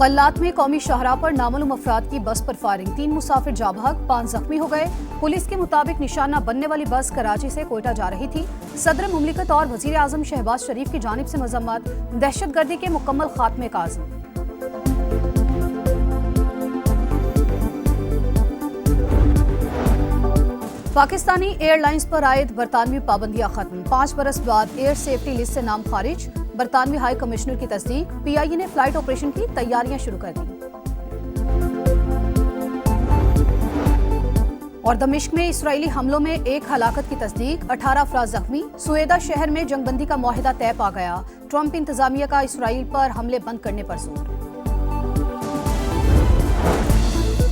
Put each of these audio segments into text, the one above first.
बल्लात में कौमी शाहराह पर नामालूम अफराद की बस पर फायरिंग, 3 मुसाफिर जाँ बहक, 5 जख्मी हो गए। पुलिस के मुताबिक निशाना बनने वाली बस कराची से कोयटा जा रही थी। सदर मुमलिकत और वजीर आजम शहबाज शरीफ की जानिब से मजम्मत, दहशतगर्दी के मुकम्मल खात्मे का आज़म। पाकिस्तानी एयरलाइंस पर आयद बरतानवी पाबंदियां खत्म, 5 बरस बाद एयर सेफ्टी लिस्ट से नाम खारिज। बरतानवी हाई कमिश्नर की तस्दीक, PIA ने फ्लाइट ऑपरेशन की तैयारियां शुरू कर दी। और दमिश्क में इसराइली हमलों में 1 हलाकत की तस्दीक, 18 अफराद जख्मी। सुएदा शहर में जंगबंदी का मुआहिदा तय पा गया। ट्रंप इंतजामिया का इसराइल पर हमले बंद करने पर जोर।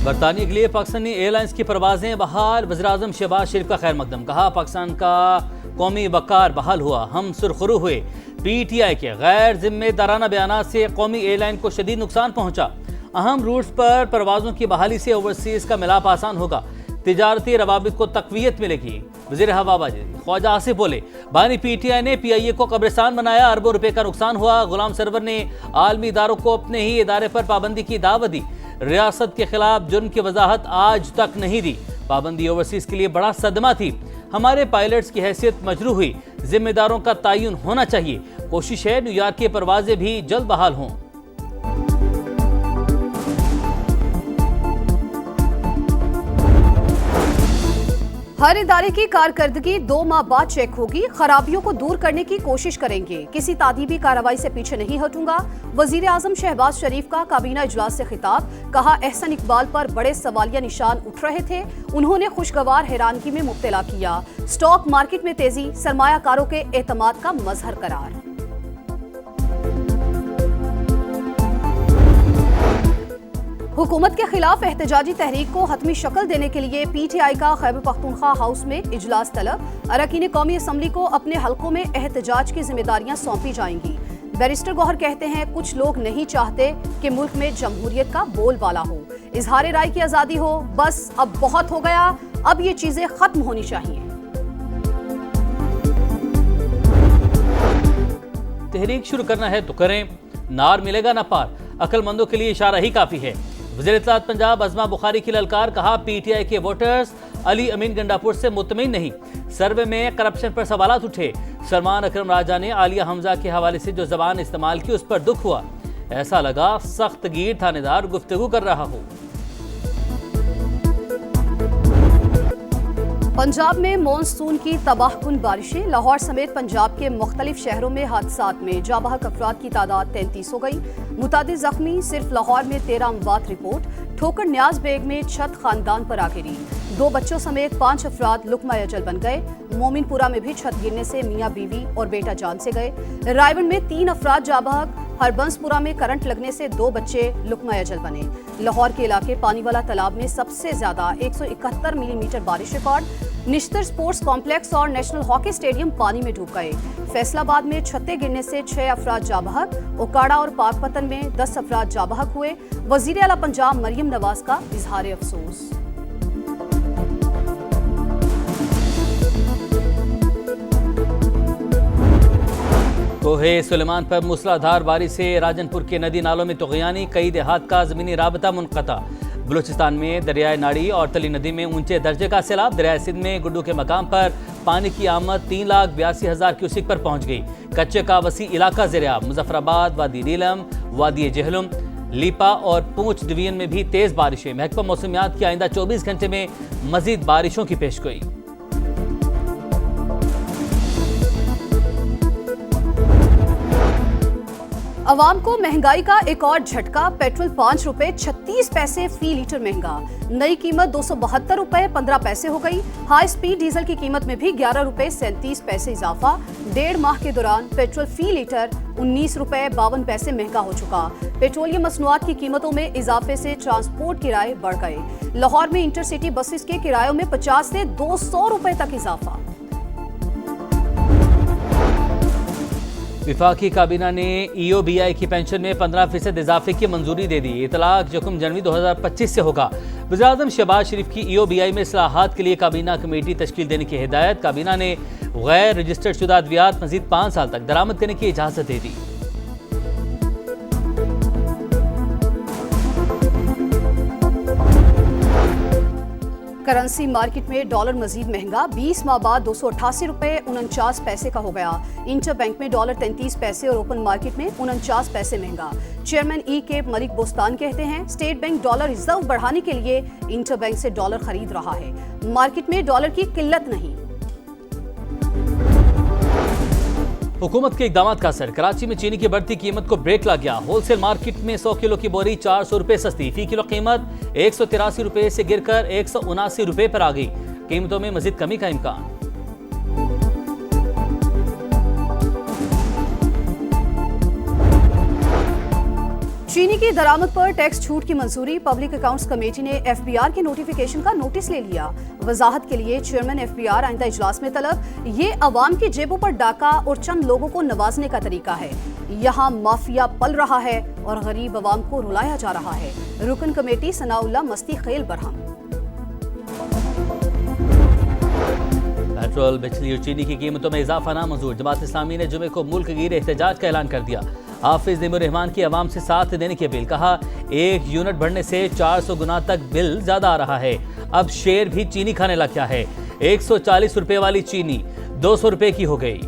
बरतानिया के लिए पाकिस्तानी एयरलाइंस की परवाजें बहाल, वज़ीर-ए-आज़म शहबाज शरीफ का खैर मकदम। कहा, पाकिस्तान का कौमी वक़ार बहाल हुआ, हम सुरखरू हुए। PTI के गैर जिम्मेदाराना बयानात से कौमी एयरलाइन को शदीद नुकसान पहुंचा। अहम रूट्स पर परवाजों की बहाली से ओवरसीज का मिलाप आसान होगा, तिजारती रवाबित को तक़वियत मिलेगी। वज़ीर हवाबाजी ख्वाजा आसिफ बोले, बानी PTI ने PIA को कब्रिस्तान बनाया, अरबों रुपए का नुकसान हुआ। गुलाम सरवर ने आलमी इदारों को अपने ही इदारे पर पाबंदी की दावत दी। रियासत के खिलाफ जुर्म की वजाहत आज तक नहीं दी। पाबंदी ओवरसीज के लिए बड़ा सदमा थी। हमारे पायलट्स की हैसियत मजरू हुई, जिम्मेदारों का तयन होना चाहिए। कोशिश है न्यूयॉर्क की परवाजें भी जल्द बहाल हों। हर इदारे की कारकर्दगी 2 माह बाद चेक होगी, खराबियों को दूर करने की कोशिश करेंगे, किसी तादीबी कार्रवाई से पीछे नहीं हटूंगा। वजीर आजम शहबाज शरीफ का काबीना इजलास से खिताब, कहा एहसन इकबाल पर बड़े सवालिया निशान उठ रहे थे, उन्होंने खुशगवार हैरानगी में मुब्तला किया। स्टॉक मार्केट में तेजी, सरमायाकारों के एतमाद का मजहर करार। हुकूमत के खिलाफ एहतजाजी तहरीक को हतमी शक्ल देने के लिए PTI का खैबर पख्तूनख्वा हाउस में इजलास तलब। अरकान कौमी असम्बली को अपने हलकों में एहतजाज की जिम्मेदारियां सौंपी जाएंगी। बैरिस्टर गौहर कहते हैं, कुछ लोग नहीं चाहते कि मुल्क में जमहूरियत का बोलबाला हो, इजहार राय की आज़ादी हो। बस अब बहुत हो गया, अब ये चीजें खत्म होनी चाहिए। तहरीक शुरू करना है तो करें, नार मिलेगा ना पार, अक्लमंदों के लिए इशारा ही काफी है। वज़ीर इत्तलात पंजाब अज़मा बुखारी की ललकार, कहा PTI के वोटर्स अली अमीन गंडापुर से मुतमिन नहीं। सर्वे में करप्शन पर सवालात उठे। सलमान अकरम राजा ने आलिया हमजा के हवाले से जो जबान इस्तेमाल की उस पर दुख हुआ, ऐसा लगा सख्त गीर थानेदार गुफ्तगू कर रहा हो। पंजाब में मॉनसून की तबाहकुन बारिशें, लाहौर समेत पंजाब के मुख्तलिफ शहरों में हादसात में जाँ बहक अफराद की तादाद 33 हो गई। मुतादिद जख्मी, सिर्फ लाहौर में 13 अमवात रिपोर्ट। ठोकर न्याज बेग में छत खानदान पर आ गिरी, 2 बच्चों समेत 5 अफराद लुकमा अजल बन गए। मोमिनपुरा में भी छत गिरने से मियाँ बीवी और बेटा जान से गए। रायवन में 3 अफराद जाँ बहक, हरबंसपुरा में करंट लगने से 2 बच्चे लुकमा अजल बने। लाहौर के इलाके पानी वाला तालाब में सबसे ज्यादा 171 मिलीमीटर बारिश रिकॉर्ड। निश्तर स्पोर्ट्स कॉम्प्लेक्स और नेशनल हॉकी स्टेडियम पानी में डूब गए। फैसलाबाद में छत्ते गिरने से 6 अफराद जाँ बहक, ओकाड़ा और पाकपतन में 10 अफराद जाँ बहक हुए। वजीर आला पंजाब मरियम नवाज का इजहार अफसोस। कोहे सुलेमान पर मूसलाधार बारिश से राजनपुर के नदी नालों में तुग़यानी, कई देहात का ज़मीनी राबता मुनक़ता। बलूचिस्तान में दरियाए नाड़ी और तली नदी में ऊंचे दर्जे का सैलाब। दरियाए सिंध में गुड्डू के मकाम पर पानी की आमद 3,82,000 क्यूसिक पर पहुँच गई। कच्चे का वसी इलाका ज़ेर-ए-आब। मुजफ्फराबाद, वादी नीलम, वादी जहलुम, लीपा और पूंछ डिवीजन में भी तेज़ बारिशें। महकमा मौसमियात की आइंदा 24 घंटे में मज़ीद बारिशों की पेशगोई। अवाम को महंगाई का एक और झटका, पेट्रोल 5 रुपए 36 पैसे फी लीटर महंगा। नई कीमत 272 रुपए 15 पैसे हो गई। हाई स्पीड डीजल की कीमत में भी 11 रुपए 37 पैसे इजाफा। 1.5 माह के दौरान पेट्रोल फी लीटर 19 रुपए 52 पैसे महंगा हो चुका। पेट्रोलियम मसनूआत की कीमतों में इजाफे से ट्रांसपोर्ट किराए बढ़ गए। लाहौर में इंटरसिटी बसेस के किरायों में 50 से 200 रुपए तक इजाफा। विफाकी काबीना ने EOBI की पेंशन में 15% इजाफे की मंजूरी दे दी। इतलाक 1 जनवरी 2025 से होगा। वज़ीर-ए-आज़म शहबाज शरीफ की EOBI में इस्लाहात के लिए काबीना कमेटी तश्कील देने की हिदायत। काबीना ने गैर रजिस्टर्ड शुदा अद्वियात मज़ीद 5 साल तक दरामद करने की इजाज़त दे दी। करेंसी मार्केट में डॉलर मजीद महंगा, 20 माह बाद 288 रुपए 49 पैसे का हो गया। इंटर बैंक में डॉलर 33 पैसे और ओपन मार्केट में 49 पैसे महंगा। चेयरमैन के मलिक बोस्तान कहते हैं, स्टेट बैंक डॉलर रिजर्व बढ़ाने के लिए इंटर बैंक से डॉलर खरीद रहा है, मार्केट में डॉलर की किल्लत नहीं। हुकूमत के इकदाम का असर, कराची में चीनी की बढ़ती कीमत को ब्रेक लग गया। होलसेल मार्केट में 100 किलो की बोरी 400 रुपए सस्ती, फी किलो कीमत 183 रुपए से गिरकर 179 रुपए पर आ गई। कीमतों में मजीद कमी का इम्कान। चीनी की दरामद पर टैक्स छूट की मंजूरी, पब्लिक अकाउंट्स कमेटी ने एफबीआर के नोटिफिकेशन का नोटिस ले लिया। वजाहत के लिए चेयरमैन एफबीआर आइंदा इजलास में तलब। ये अवाम की जेबों पर डाका और चंद लोगों को नवाजने का तरीका है। यहाँ माफिया पल रहा है और गरीब अवाम को रुलाया जा रहा है। रुकन कमेटी सनाउल्लाह मस्ती खेल बरहम। पेट्रोल, बिजली और चीनी की कीमतों में इजाफा नामंजूर। जमात इस्लामी ने जुमे को मुल्क गिर एहतजाज का ऐलान कर दिया। हाफिज निमर रहमान की आवाम से साथ देने की अपील, कहा 1 यूनिट बढ़ने से 400 गुना तक बिल ज्यादा आ रहा है। अब शेर भी चीनी खाने लग गया है। 140 रुपए वाली चीनी 200 रुपए की हो गई।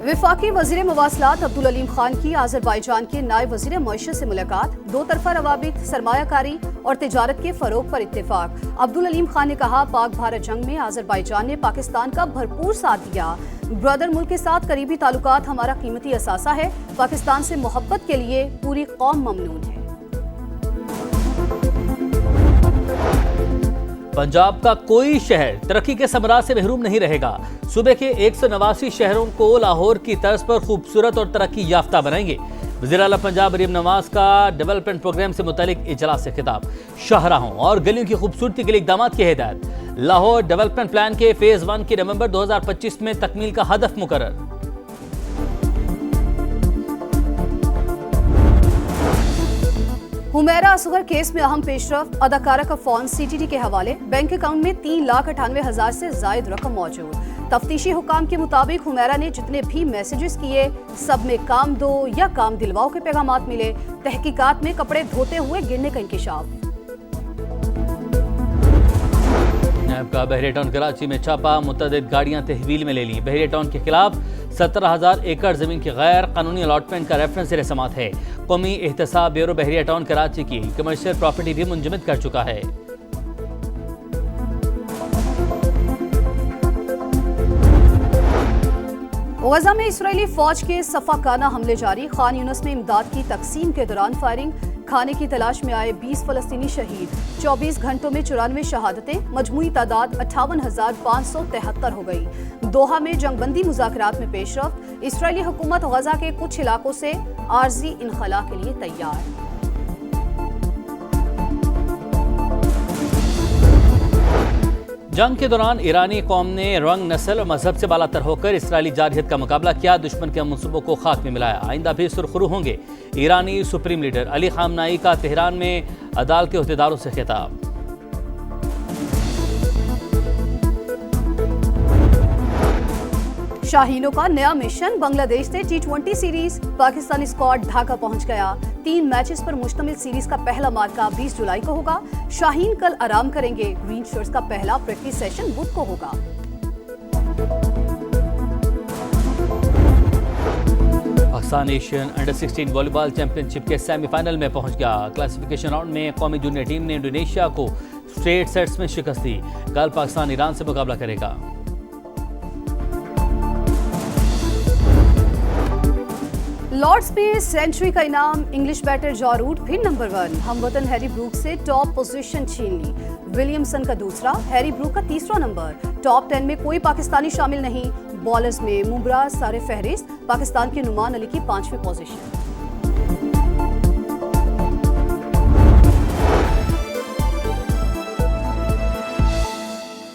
वफाकी वजीर मवासलात अब्दुल अलीम खान की आज़रबाईजान के नायब वजीर मईशत से मुलाकात, 2 तरफा रवाबित, सरमायाकारी और तिजारत के फरोग पर इत्तेफाक। अब्दुल अलीम खान ने कहा, पाक भारत जंग में आज़रबाईजान ने पाकिस्तान का भरपूर साथ दिया। ब्रदर मुल्क के साथ करीबी ताल्लुकात हमारा कीमती असासा है। पाकिस्तान से मोहब्बत के लिए पूरी कौम ममनून है। पंजाब का कोई शहर तरक्की के समरा से महरूम नहीं रहेगा। सूबे के 189 शहरों को लाहौर की तर्ज पर खूबसूरत और तरक्की याफ्ता बनाएंगे। वज़ीर आला पंजाब मरीम नवाज का डेवलपमेंट प्रोग्राम से मुतालिक इजलास से खिताब। शाहराहों और गलियों की खूबसूरती के लिए इक़दाम की हिदायत। लाहौर डेवलपमेंट प्लान के फेज 1 की नवंबर 2025 में तकमील का हदफ मुकर्रर। हुमैरा असगर केस में अहम पेशरफ, अदाकारा का फोन सीटीडी के हवाले। बैंक अकाउंट में 3,98,000 से जायद रकम मौजूद। तफ्तीशी हुकाम के मुताबिक हुमैरा ने जितने भी मैसेजेस किए सब में काम दो या काम दिलवाओ के पैगामात मिले। तहकीकात में कपड़े धोते हुए गिरने का इंकिशाफ। नैब का बहरिया टाउन कराची में छापा, मुतअद्दिद गाड़ियां तहवील में ले ली। बहरिया टाउन के खिलाफ 17,000 एकड़ जमीन की गैर कानूनी अलॉटमेंट का रेफरेंस रसमात है। कौमी एहतसाब ब्यूरो बहरिया टाउन कराची की कमर्शियल प्रॉपर्टी भी मुंजमद कर चुका है। गजा में इसराइली फौज के सफाकाना हमले जारी। खान यूनिस में इमदाद की तकसीम के दौरान फायरिंग। खाने की तलाश में आए 20 फलस्तीनी शहीद। 24 घंटों में 94 शहादतें। मजमूई तादाद 58,573 हो गई। दोहा में जंगबंदी मुज़ाकरात में पेशरफ। इसराइली हुकूमत गजा के कुछ इलाकों से आर्जी इनखला के लिए तैयार। जंग के दौरान ईरानी कौम ने रंग, नस्ल और मजहब से बालातर होकर इसराइली जारहियत का मुकाबला किया। दुश्मन के मंसूबों को खाक में मिलाया। आइंदा भी सुरखरू होंगे। ईरानी सुप्रीम लीडर अली खामनाई का तेहरान में अदालत के अहदेदारों से खिताब। शाहीनों का नया मिशन, बांग्लादेश से T20 series. Pakistani squad Dhaka पहुंच गया। 3 मैचेस पर मुश्तमिल सीरीज का पहला मार्का 20 जुलाई को होगा। शाहीन कल आराम करेंगे। ग्रीन शर्ट्स का पहला प्रैक्टिस सेशन बुध को होगा। Pakistan Asian under 16 volleyball championship के सेमीफाइनल में पहुंच गया। क्लासिफिकेशन राउंड में कौमी जूनियर टीम ने इंडोनेशिया को स्ट्रेट सेट्स में शिकस्त दी। कल पाकिस्तान ईरान से मुकाबला करेगा। लॉर्ड्स में सेंचुरी का इनाम, इंग्लिश बैटर जॉ रूट फिर नंबर 1। हमवतन हैरी ब्रूक से टॉप पोजीशन छीन ली। विलियमसन का दूसरा, हैरी ब्रूक का तीसरा नंबर। टॉप 10 में कोई पाकिस्तानी शामिल नहीं। बॉलर्स में मुमरा सारे फहरिस्त, पाकिस्तान के नुमान अली की 5वीं पोजीशन।